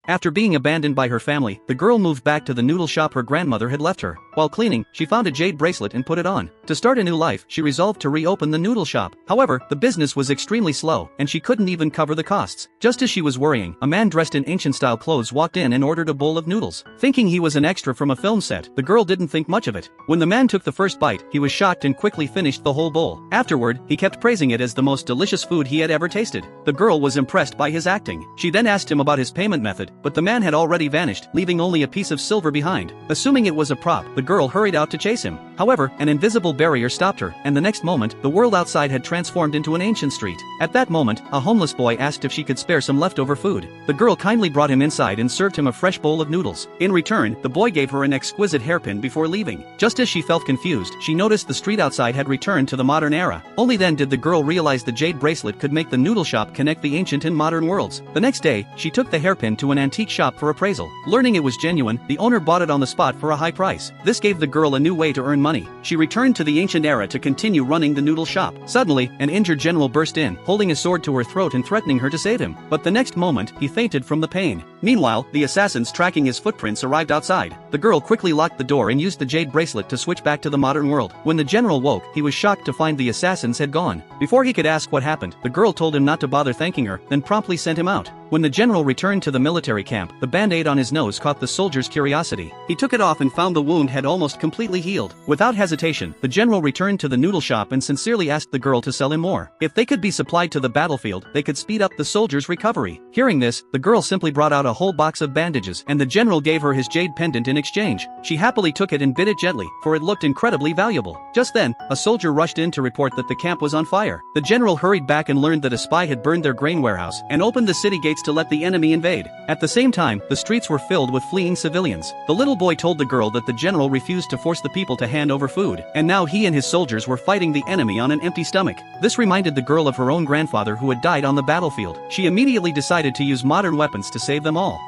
After being abandoned by her family, the girl moved back to the noodle shop her grandmother had left her. While cleaning, she found a jade bracelet and put it on. To start a new life, she resolved to reopen the noodle shop. However, the business was extremely slow, and she couldn't even cover the costs. Just as she was worrying, a man dressed in ancient-style clothes walked in and ordered a bowl of noodles. Thinking he was an extra from a film set, the girl didn't think much of it. When the man took the first bite, he was shocked and quickly finished the whole bowl. Afterward, he kept praising it as the most delicious food he had ever tasted. The girl was impressed by his acting. She then asked him about his payment method, but the man had already vanished, leaving only a piece of silver behind. Assuming it was a prop, the girl hurried out to chase him. However, an invisible barrier stopped her, and the next moment, the world outside had transformed into an ancient street. At that moment, a homeless boy asked if she could spare some leftover food. The girl kindly brought him inside and served him a fresh bowl of noodles. In return, the boy gave her an exquisite hairpin before leaving. Just as she felt confused, she noticed the street outside had returned to the modern era. Only then did the girl realize the jade bracelet could make the noodle shop connect the ancient and modern worlds. The next day, she took the hairpin to an antique shop for appraisal. Learning it was genuine, the owner bought it on the spot for a high price. This gave the girl a new way to earn money. She returned to the ancient era to continue running the noodle shop. Suddenly, an injured general burst in, holding a sword to her throat and threatening her to save him. But the next moment, he fainted from the pain. Meanwhile, the assassins tracking his footprints arrived outside. The girl quickly locked the door and used the jade bracelet to switch back to the modern world. When the general woke, he was shocked to find the assassins had gone. Before he could ask what happened, the girl told him not to bother thanking her, then promptly sent him out. When the general returned to the military camp, the band-aid on his nose caught the soldier's curiosity. He took it off and found the wound had almost completely healed. Without hesitation, the general returned to the noodle shop and sincerely asked the girl to sell him more. If they could be supplied to the battlefield, they could speed up the soldier's recovery. Hearing this, the girl simply brought out a whole box of bandages, and the general gave her his jade pendant in exchange. She happily took it and bit it gently, for it looked incredibly valuable. Just then, a soldier rushed in to report that the camp was on fire. The general hurried back and learned that a spy had burned their grain warehouse and opened the city gates to let the enemy invade. At the same time, the streets were filled with fleeing civilians. The little boy told the girl that the general refused to force the people to hand over food, and now he and his soldiers were fighting the enemy on an empty stomach. This reminded the girl of her own grandfather who had died on the battlefield. She immediately decided to use modern weapons to save them all.